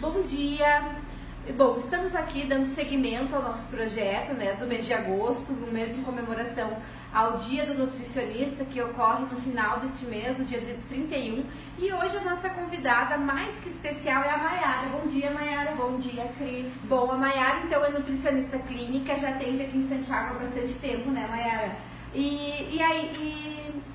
Bom dia! Bom, estamos aqui dando seguimento ao nosso projeto, né, do mês de agosto, um mês em comemoração ao Dia do Nutricionista, que ocorre no final deste mês, no dia 31. E hoje a nossa convidada mais que especial é a Maiara. Bom dia, Maiara. Bom dia, Cris. Bom, a Maiara, então, é nutricionista clínica, já atende aqui em Santiago há bastante tempo, né, Maiara? E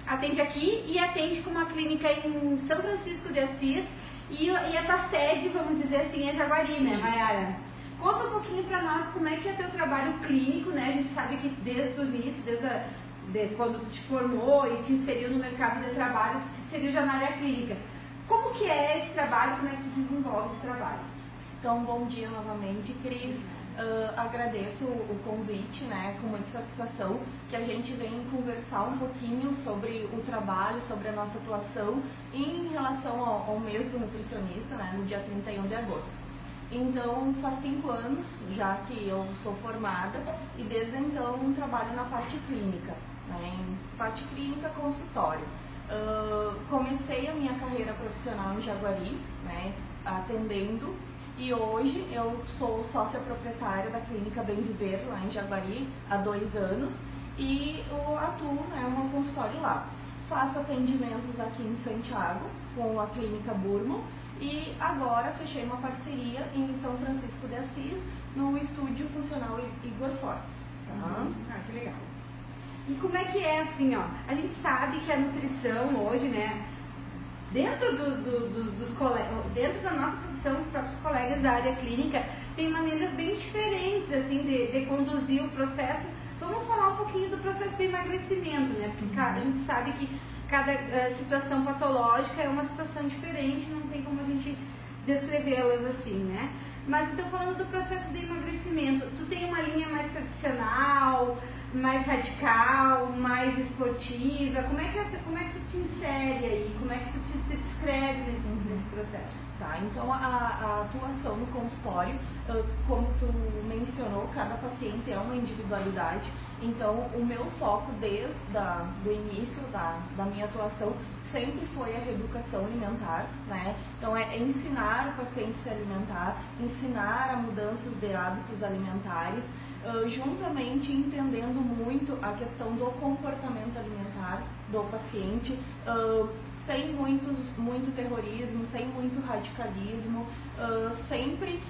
atende aqui e atende com uma clínica em São Francisco de Assis. E a tua sede, vamos dizer assim, é Jaguari, né, Maiara? Conta um pouquinho pra nós como é que é teu trabalho clínico, né? A gente sabe que desde o início, desde quando tu te formou e te inseriu no mercado de trabalho, tu te inseriu já na área clínica. Como que é esse trabalho, como é que tu desenvolve esse trabalho? Então, bom dia novamente, Cris. Agradeço o convite, né, com muita satisfação, que a gente vem conversar um pouquinho sobre o trabalho, sobre a nossa atuação em relação ao mês do nutricionista, né, no dia 31 de agosto. Então, faz 5 anos já que eu sou formada e desde então trabalho na parte clínica, né, em parte clínica consultório. Comecei a minha carreira profissional em Jaguari, né, atendendo. E hoje eu sou sócia proprietária da clínica Bem Viver, lá em Jaguari, há 2 anos, e eu atuo, né, no consultório lá. Faço atendimentos aqui em Santiago, com a clínica Burmo, e agora fechei uma parceria em São Francisco de Assis, no estúdio funcional Igor Fortes. Tá? Que legal. E como é que é assim, ó? A gente sabe que a nutrição hoje, né, dentro dentro da nossa profissão, os próprios colegas da área clínica têm maneiras bem diferentes assim de conduzir o processo. Vamos falar um pouquinho do processo de emagrecimento, né? Porque a gente sabe que cada situação patológica é uma situação diferente, não tem como a gente descrevê-las assim, né? Mas então, falando do processo de emagrecimento, tu tem uma linha mais tradicional, mais radical, mais esportiva? Como é que tu te insere aí? Como é que tu te descreve nesse processo? Tá, então a atuação no consultório, como tu mencionou, cada paciente é uma individualidade. Então, o meu foco desde do início da minha atuação sempre foi a reeducação alimentar, né? Então, é ensinar o paciente a se alimentar, ensinar a mudanças de hábitos alimentares, juntamente entendendo muito a questão do comportamento alimentar do paciente, sem muito terrorismo, sem muito radicalismo, sempre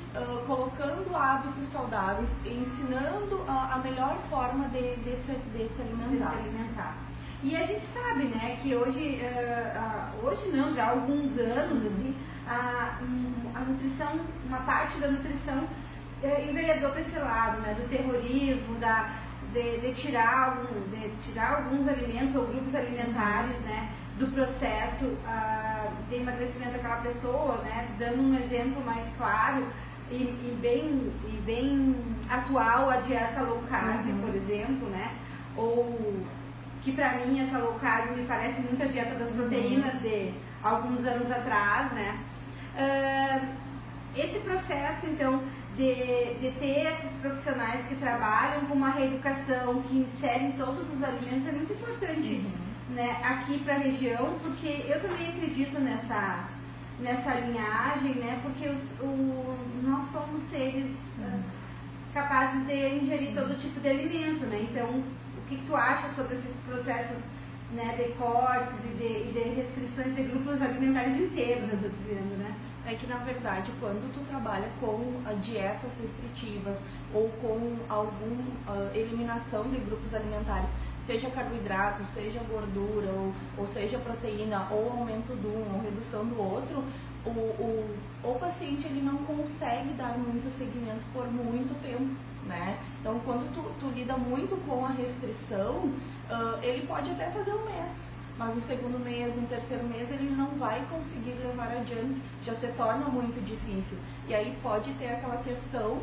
colocando hábitos saudáveis, ensinando a melhor forma de se alimentar. E a gente sabe, né, que hoje não, já há alguns anos, assim, a nutrição, uma parte da nutrição enveredou para esse lado, né, do terrorismo, de tirar alguns alimentos ou grupos alimentares, né, do processo de emagrecimento daquela pessoa, né, dando um exemplo mais claro e bem atual, a dieta low carb, por exemplo, né, ou que para mim essa low carb me parece muito a dieta das proteínas de alguns anos atrás, né. Esse processo, então, de ter esses profissionais que trabalham com uma reeducação, que inserem todos os alimentos, é muito importante, né, aqui para a região, porque eu também acredito nessa linhagem, né, porque nós somos seres capazes de ingerir todo tipo de alimento, né, então o que tu acha sobre esses processos, né, de cortes e de restrições de grupos alimentares inteiros, eu estou dizendo, né? É que, na verdade, quando tu trabalha com dietas restritivas ou com alguma eliminação de grupos alimentares, seja carboidrato, seja gordura, ou seja proteína, ou aumento de um, ou redução do outro, o paciente ele não consegue dar muito seguimento por muito tempo, né? Então, quando tu lida muito com a restrição, ele pode até fazer um mês, mas no segundo mês, no terceiro mês, ele não vai conseguir levar adiante, já se torna muito difícil. E aí pode ter aquela questão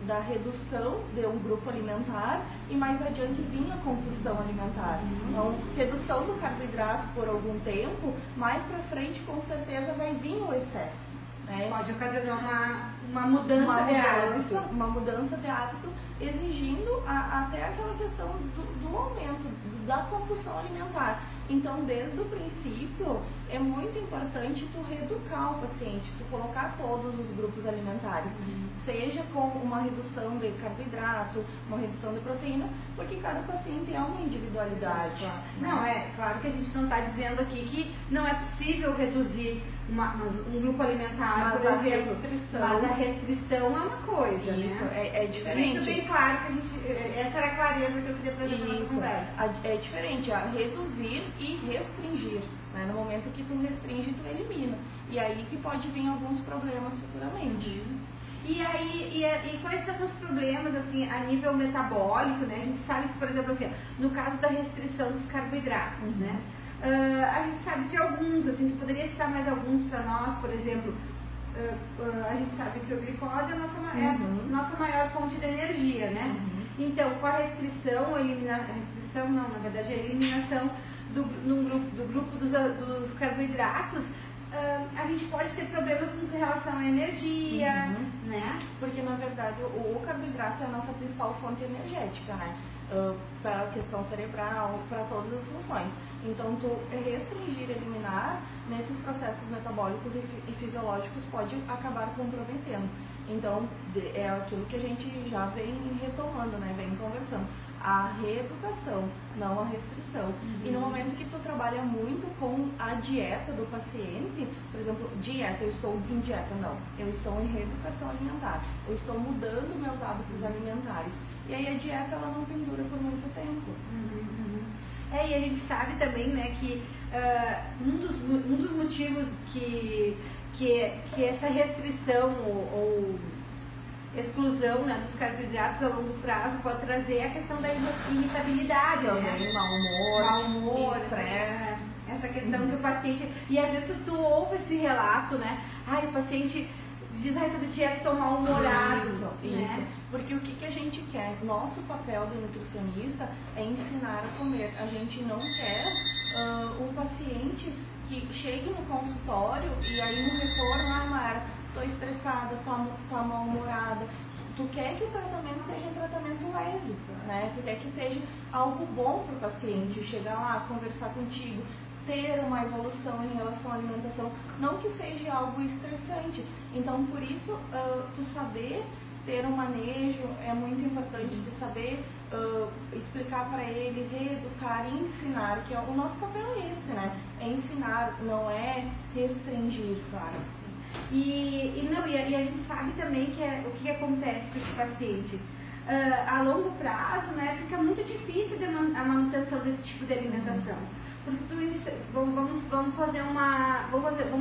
da redução de um grupo alimentar e mais adiante vinha a compulsão alimentar. Então, redução do carboidrato por algum tempo, mais pra frente com certeza vai vir o excesso, né? Pode ocasionar uma mudança de hábito. Uma mudança de hábito, exigindo até aquela questão do aumento da compulsão alimentar. Então, desde o princípio, é muito importante tu reeducar o paciente, tu colocar todos os grupos alimentares, seja com uma redução de carboidrato, uma redução de proteína, porque cada paciente é uma individualidade. Claro. Não, é claro que a gente não está dizendo aqui que não é possível reduzir um grupo alimentar, mas por exemplo, mas a restrição é uma coisa, isso, né? É diferente. Isso bem claro que a gente, essa era a clareza que eu queria trazer para a nossa conversa. É diferente, reduzir e restringir, né? No momento que tu restringe, tu elimina, e aí que pode vir alguns problemas futuramente. E aí, e quais são os problemas, assim, a nível metabólico, né? A gente sabe que, por exemplo, assim, no caso da restrição dos carboidratos, né? A gente sabe de alguns, assim, tu poderia citar mais alguns para nós, por exemplo, a gente sabe que a glicose é a nossa maior fonte de energia, né? Então, com a restrição, na verdade, a eliminação do grupo dos carboidratos, a gente pode ter problemas com relação à energia, né? Porque, na verdade, o carboidrato é a nossa principal fonte energética, né? Para a questão cerebral, para todas as funções. Então, tu restringir, eliminar, nesses processos metabólicos e fisiológicos pode acabar comprometendo. Então, é aquilo que a gente já vem retomando, né? Vem conversando. A reeducação, não a restrição. E no momento que tu trabalha muito com a dieta do paciente, por exemplo, dieta, eu estou em dieta, não. Eu estou em reeducação alimentar. Eu estou mudando meus hábitos alimentares. E aí a dieta, ela não pendura por muito tempo. E a gente sabe também, né, que um dos motivos que essa restrição ou exclusão, né, dos carboidratos a longo prazo pode trazer a questão da irritabilidade, também, né? Mau humor, estresse. Essa questão que o paciente... E às vezes tu ouve esse relato, né? Ai, o paciente diz, ai, todo dia tô mal-humorado. Isso. Porque o que a gente quer? Nosso papel do nutricionista é ensinar a comer. A gente não quer um paciente que chegue no consultório e aí no retorno, Mara, tô estressada, tô mal-humorada. Tu quer que o tratamento seja um tratamento leve, né? Tu quer que seja algo bom para o paciente, chegar lá, conversar contigo, ter uma evolução em relação à alimentação, não que seja algo estressante. Então, por isso, tu saber ter um manejo é muito importante, tu saber explicar para ele, reeducar e ensinar, que o nosso papel é esse, né? É ensinar, não é restringir, claro. E a gente sabe também que o que acontece com esse paciente. A longo prazo, né, fica muito difícil a manutenção desse tipo de alimentação. Porque vamos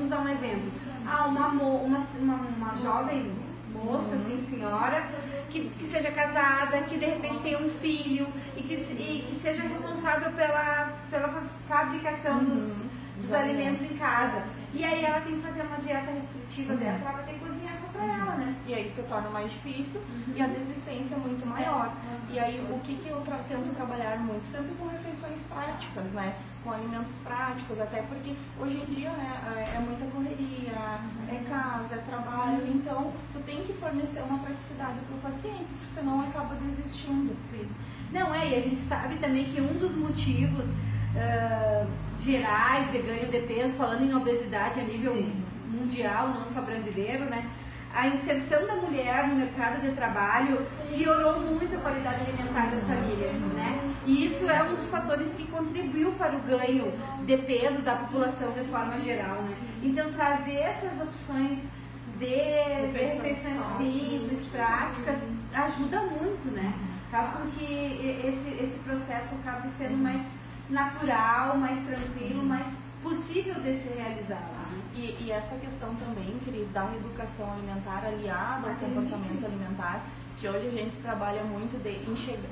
dar um exemplo. Uma jovem moça, assim, senhora, que seja casada, que de repente tenha um filho e que seja responsável pela fabricação dos alimentos em casa. E aí ela tem que fazer uma dieta restritiva dessa, ela vai ter que cozinhar só pra ela, né? E aí se torna mais difícil e a desistência é muito maior. E aí o que eu tento trabalhar muito? Sempre com refeições práticas, né? Com alimentos práticos, até porque hoje em dia, né, é muita correria, é casa, é trabalho, então tu tem que fornecer uma praticidade para o paciente, porque senão acaba desistindo. Sim. Não, e a gente sabe também que um dos motivos gerais de ganho de peso, falando em obesidade a nível mundial, não só brasileiro, né? A inserção da mulher no mercado de trabalho piorou muito a qualidade alimentar das famílias, né? E isso é um dos fatores que contribuiu para o ganho de peso da população de forma geral, né? Então, trazer essas opções de refeições simples, práticas, ajuda muito, né? Faz com que esse processo acabe sendo mais natural, mais tranquilo, mais possível de ser realizado. E essa questão também, Cris, da reeducação alimentar aliada ao comportamento alimentar, que hoje a gente trabalha muito de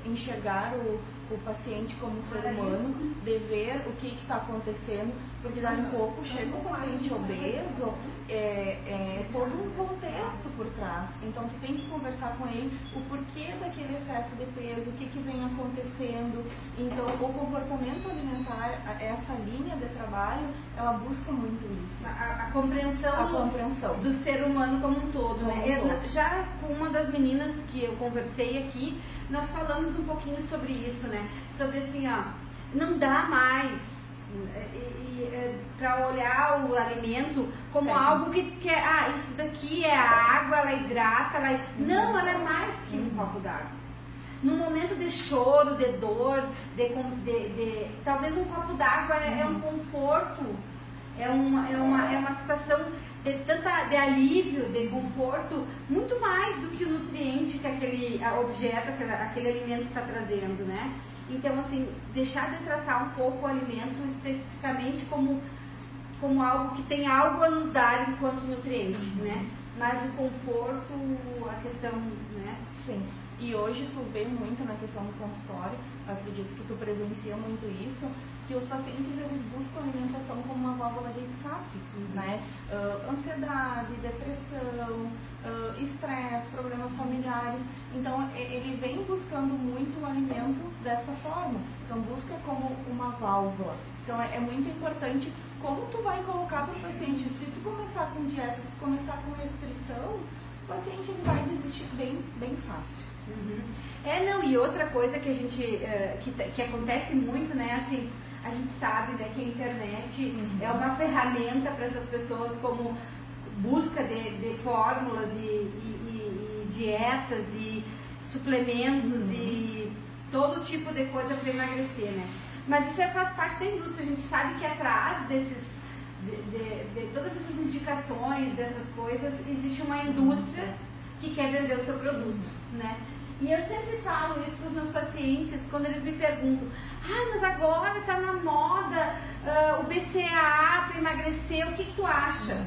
enxergar o paciente como ser humano, de ver o que está acontecendo, porque daí um pouco chega um paciente obeso, é todo um contexto por trás. Então tu tem que conversar com ele o porquê daquele excesso de peso, o que vem acontecendo. Então o comportamento alimentar, essa linha de trabalho, ela busca muito isso. A compreensão do ser humano como um todo, né? Já com uma das meninas que eu conversei aqui, nós falamos um pouquinho sobre isso, né? Sobre assim, ó, não dá mais. E para olhar o alimento como algo que é, isso daqui é a água, ela hidrata, não, ela é mais que um copo d'água. Num momento de choro, de dor, talvez um copo d'água é um conforto, é uma situação de alívio, de conforto, muito mais do que o nutriente que aquele objeto, aquele alimento está trazendo, né? Então, assim, deixar de tratar um pouco o alimento especificamente como algo que tem algo a nos dar enquanto nutriente, né? Mas o conforto, a questão, né? Sim. E hoje tu vê muito na questão do consultório, acredito que tu presencia muito isso, que os pacientes eles buscam alimentação como uma válvula de escape, né? Ansiedade, depressão, estresse, problemas familiares. Então ele vem buscando muito o alimento dessa forma. Então busca como uma válvula. Então é muito importante como tu vai colocar para o paciente. Se tu começar com dieta, se tu começar com restrição, o paciente ele vai desistir bem fácil. E outra coisa que a gente que acontece muito, né, assim, a gente sabe, né, que a internet é uma ferramenta para essas pessoas como busca de fórmulas e dietas e suplementos e todo tipo de coisa para emagrecer, né? Mas isso faz parte da indústria. A gente sabe que atrás de todas essas indicações, dessas coisas, existe uma indústria que quer vender o seu produto, né? E eu sempre falo isso para os meus pacientes quando eles me perguntam: mas agora está na moda o BCAA para emagrecer, o que tu acha?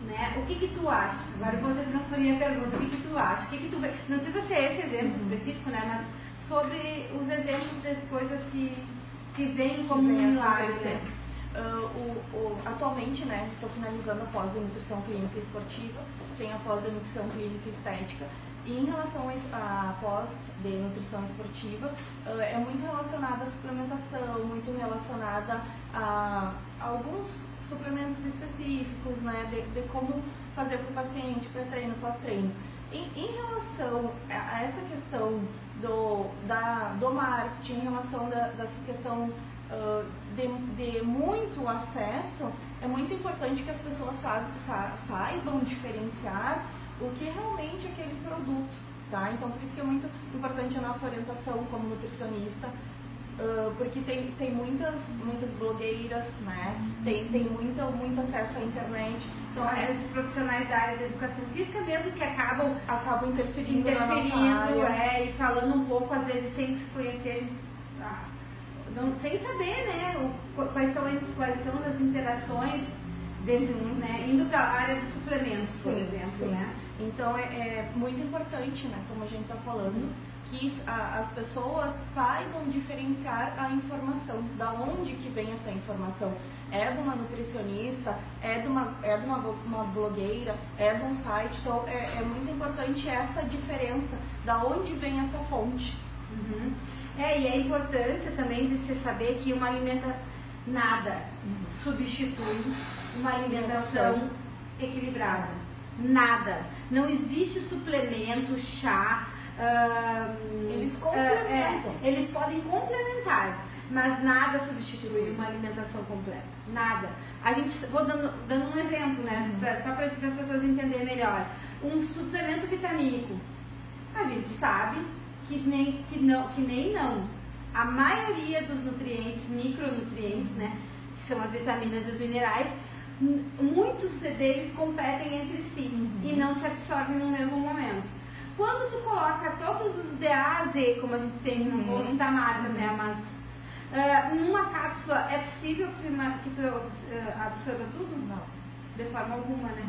Né? O que tu acha? Agora eu vou transferir a pergunta: o que tu acha? O que tu vê? Não precisa ser esse exemplo específico, né? Mas sobre os exemplos das coisas que vêm como um milagre, né? Atualmente, né, estou finalizando a pós de nutrição clínica e esportiva, tenho a pós de nutrição clínica e estética, e em relação à pós de nutrição esportiva, é muito relacionada à suplementação, muito relacionada a alguns suplementos específicos, né, de como fazer para o paciente, pré-treino, pós-treino. Em relação a essa questão do marketing, em relação dessa questão de muito acesso, é muito importante que as pessoas saibam diferenciar o que é realmente aquele produto, tá? Então, por isso que é muito importante a nossa orientação como nutricionista, porque tem muitas blogueiras, né? Tem muito acesso à internet. Então, às vezes, profissionais da área da educação física mesmo que acabam interferindo na nossa área. E falando um pouco, às vezes, sem se conhecer, sem saber, né, quais são as interações desses, né, indo para a área de suplementos, por exemplo, né? Então é muito importante, né, como a gente está falando, que as pessoas saibam diferenciar a informação, da onde que vem essa informação. É de uma nutricionista, é de uma blogueira, é de um site, então é muito importante essa diferença, da onde vem essa fonte. E a importância também de se saber que nada substitui uma alimentação equilibrada. Nada. Não existe suplemento, chá. Eles complementam. Eles podem complementar, mas nada substitui uma alimentação completa. Nada. Vou dando um exemplo, né? Só para as pessoas entenderem melhor. Um suplemento vitamínico. A gente sabe que não. A maioria dos nutrientes, micronutrientes, né, que são as vitaminas e os minerais, muitos deles competem entre si e não se absorvem no mesmo momento. Quando tu coloca todos os de A a Z, como a gente tem no bolso da marca, né, mas numa cápsula, é possível que tu absorva tudo? Não, de forma alguma, né?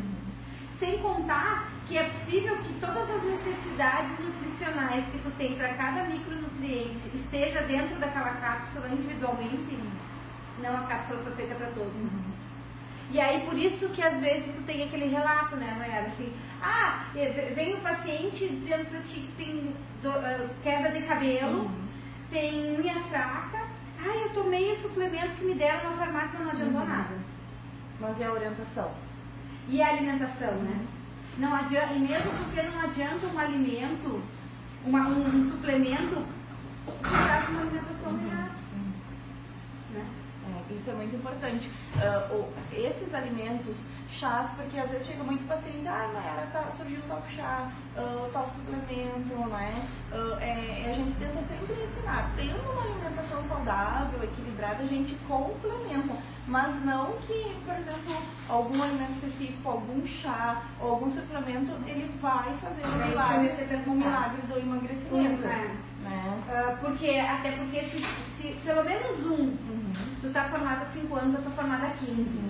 Sem contar que é possível que todas as necessidades nutricionais que tu tem para cada micronutriente esteja dentro daquela cápsula individualmente. Não, a cápsula foi feita para todos. E aí, por isso que às vezes tu tem aquele relato, né, Mayara, assim, vem o paciente dizendo para ti que tem queda de cabelo, tem unha fraca, eu tomei o suplemento que me deram na farmácia, mas não adiantou nada. Mas é a orientação. E a alimentação, né? Não adianta, e mesmo porque não adianta um alimento, um suplemento que traz uma alimentação errada. Né? Isso é muito importante. Esses alimentos, chás, porque às vezes chega muito paciente, Mayara, tá surgindo tal chá, tal suplemento, né? A gente tenta sempre ensinar, tendo uma alimentação saudável, equilibrada, a gente complementa, mas não que, por exemplo, algum alimento específico, algum chá, ou algum suplemento, ele vai fazer um milagre do emagrecimento. Né? Até porque se pelo menos tu tá formada há 5 anos, eu tô formada há 15.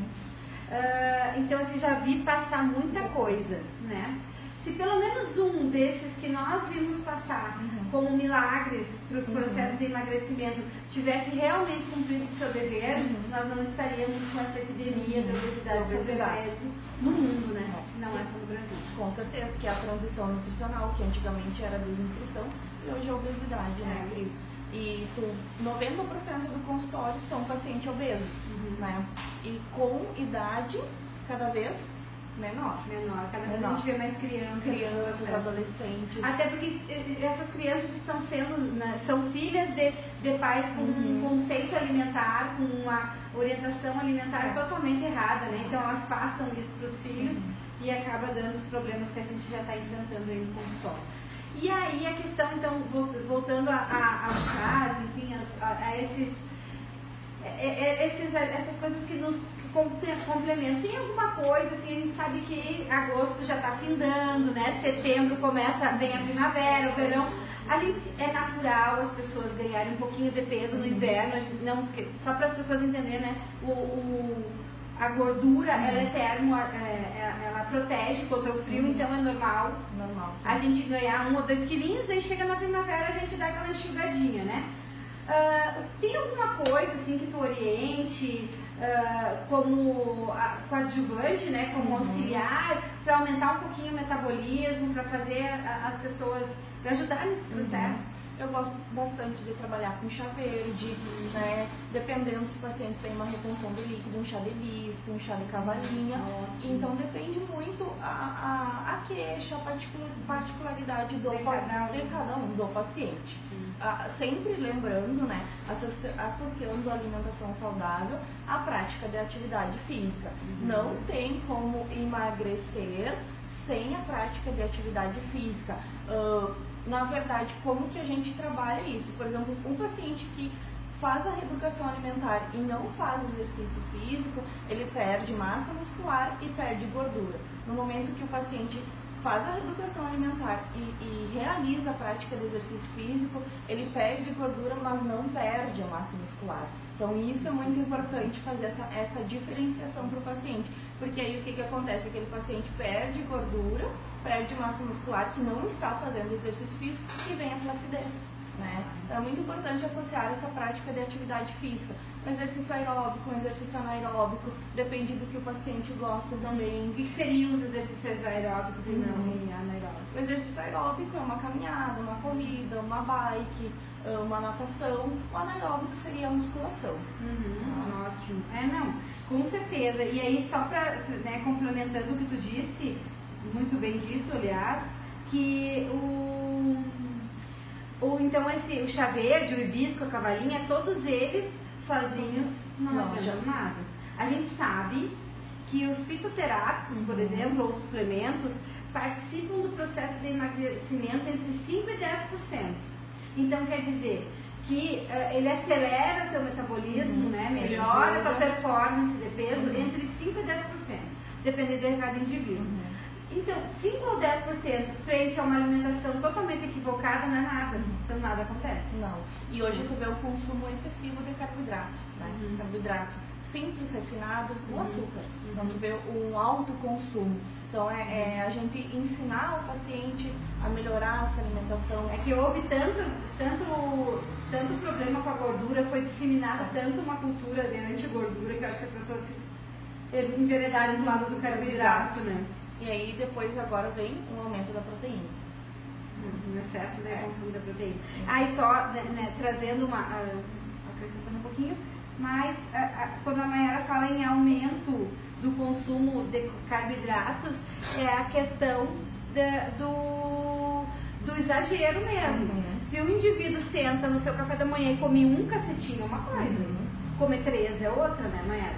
Então assim, já vi passar muita coisa, né? Se pelo menos um desses que nós vimos passar como milagres para o processo de emagrecimento tivesse realmente cumprido o seu dever, nós não estaríamos com essa epidemia da obesidade e sobrepeso no mundo, né? Não é só no Brasil. Com certeza, que é a transição nutricional, que antigamente era desnutrição e hoje é obesidade, né, Cris? E 90% do consultório são pacientes obesos, né? E com idade cada vez menor. Cada vez a gente vê mais crianças, adolescentes. Até porque essas crianças estão sendo, né, são filhas de pais com um conceito alimentar, com uma orientação alimentar totalmente errada, né? Então elas passam isso para os filhos e acaba dando os problemas que a gente já está enfrentando aí no consultório. E aí a questão, então, voltando aos chás, enfim, essas coisas que nos complementam. Tem alguma coisa, assim, a gente sabe que agosto já está findando, né? Setembro vem a primavera, o verão. É natural as pessoas ganharem um pouquinho de peso no inverno, só para as pessoas entenderem, né? A gordura, ela é ela protege contra o frio, então é normal a gente ganhar 1 ou 2 quilinhos, daí chega na primavera a gente dá aquela enxugadinha, né? Tem alguma coisa assim que tu oriente como coadjuvante, né? Como auxiliar, para aumentar um pouquinho o metabolismo, para fazer as pessoas, para ajudar nesse processo? Eu gosto bastante de trabalhar com chá verde, né? Dependendo se o paciente tem uma retenção de líquido, um chá de hibisco, um chá de cavalinha. Então depende muito a queixa, a particularidade de cada um do paciente. Sempre lembrando, né? Associando a alimentação saudável à prática de atividade física. Não tem como emagrecer sem a prática de atividade física. Na verdade, como que a gente trabalha isso? Por exemplo, um paciente que faz a reeducação alimentar e não faz exercício físico, ele perde massa muscular e perde gordura. No momento que o paciente faz a reeducação alimentar e realiza a prática de exercício físico, ele perde gordura, mas não perde a massa muscular. Então isso é muito importante, fazer essa diferenciação para o paciente, porque aí o que acontece? Aquele paciente perde gordura, perde massa muscular, que não está fazendo exercício físico, e vem a flacidez, né? Então é muito importante associar essa prática de atividade física. Um exercício aeróbico, um exercício anaeróbico, depende do que o paciente gosta também. O que seriam os exercícios aeróbicos e não anaeróbicos? O exercício aeróbico é uma caminhada, uma corrida, uma bike, uma natação. O anaeróbico seria a musculação. Ótimo. Não, com certeza. E aí, só para, né, complementando o que tu disse, muito bem dito, aliás, que então o chá verde, o hibisco, a cavalinha, todos eles sozinhos não adiantam nada. A gente sabe que os fitoterápicos, por exemplo, ou suplementos, participam do processo de emagrecimento entre 5% e 10%. Então, quer dizer que ele acelera o teu metabolismo, né? Melhora a tua performance de peso entre 5% e 10%, dependendo de cada indivíduo. Então, 5 ou 10% frente a uma alimentação totalmente equivocada não é nada. Então, nada acontece. Não. E hoje tu vê o consumo excessivo de carboidrato, né? Carboidrato simples, refinado, o açúcar. Então, tu vê um alto consumo. Então, a gente ensinar o paciente a melhorar essa alimentação. É que houve tanto problema com a gordura, foi disseminada tanto uma cultura de anti-gordura, que eu acho que as pessoas se enveredaram do lado do carboidrato, né? E aí, depois, agora vem um aumento da proteína. O excesso de consumo da proteína. E só, né, trazendo acrescentando um pouquinho, mas quando a Mayara fala em aumento do consumo de carboidratos, é a questão do exagero mesmo. Se o indivíduo senta no seu café da manhã e come um cacetinho, é uma coisa. comer 3 é outra, né, Mayara?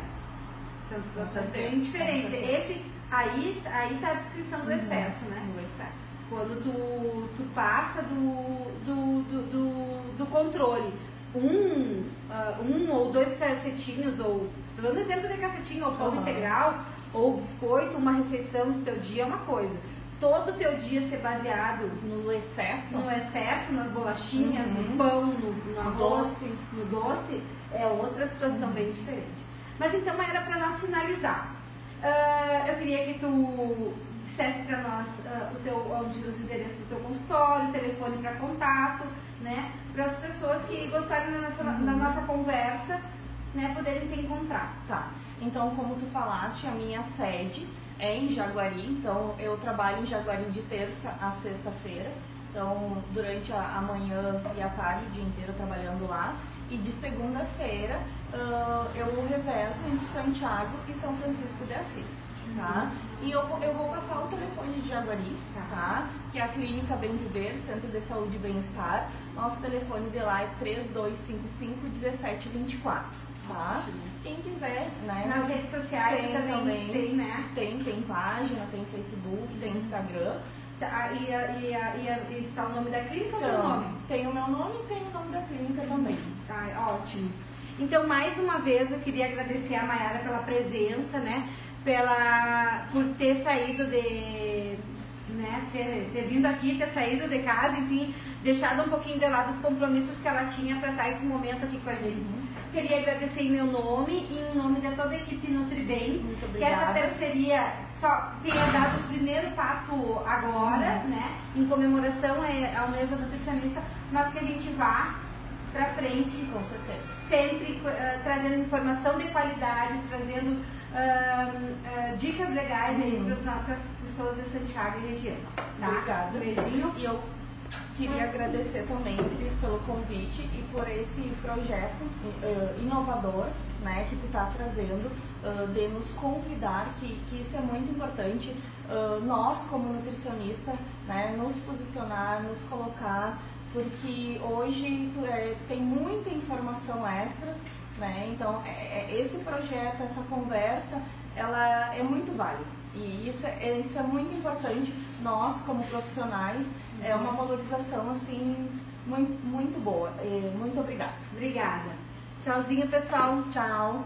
São situações bem diferentes. Esse, aí tá a descrição do excesso, né? Do excesso. Quando tu passa do controle. Um ou 2 cacetinhos, ou tô dando exemplo de cacetinho, ou pão integral, ou biscoito, uma refeição do teu dia é uma coisa. Todo o teu dia ser baseado no excesso, nas bolachinhas, no pão, no arroz, no doce, é outra situação bem diferente. Mas então era para nós finalizar. Eu queria que tu dissesse para nós os endereços do teu consultório, telefone para contato, né? Para as pessoas que gostaram da nossa conversa, né, poderem te encontrar. Tá. Então, como tu falaste, a minha sede é em Jaguari, então eu trabalho em Jaguari de terça a sexta-feira, então durante a manhã e a tarde, o dia inteiro trabalhando lá, e de segunda-feira eu revezo entre Santiago e São Francisco de Assis, tá? E eu vou passar o telefone de Jaguari, tá? Que é a Clínica Bem Viver, Centro de Saúde e Bem-Estar. Nosso telefone de lá é 3255-1724. Tá? Quem quiser, né? Nas redes sociais também tem, né? Tem página, tem Facebook, tem Instagram. E está o nome da clínica ou o teu nome? Tem o meu nome e tem o nome da clínica também. Tá, ótimo. Então, mais uma vez, eu queria agradecer a Mayara pela presença, né? Por ter saído ter vindo aqui, ter saído de casa, enfim, deixado um pouquinho de lado os compromissos que ela tinha para estar esse momento aqui com a gente. Queria agradecer em meu nome e em nome de toda a equipe Nutribem, que essa parceria só tenha dado o primeiro passo agora, né, em comemoração ao mês da nutricionista, mas que a gente vá para frente, com certeza, sempre trazendo informação de qualidade, trazendo dicas legais para as pessoas de Santiago e região. Tá? Obrigada. Um beijinho. E eu queria agradecer também, Cris, pelo convite e por esse projeto inovador, né, que tu está trazendo, de nos convidar, que isso é muito importante, nós como nutricionista, né, nos posicionar, nos colocar, porque hoje tu tem muita informação extras, né, então esse projeto, essa conversa, ela é muito válida e isso é muito importante. Nós como profissionais, é uma valorização assim muito boa. Muito obrigada. Obrigada. Tchauzinho, pessoal. Tchau.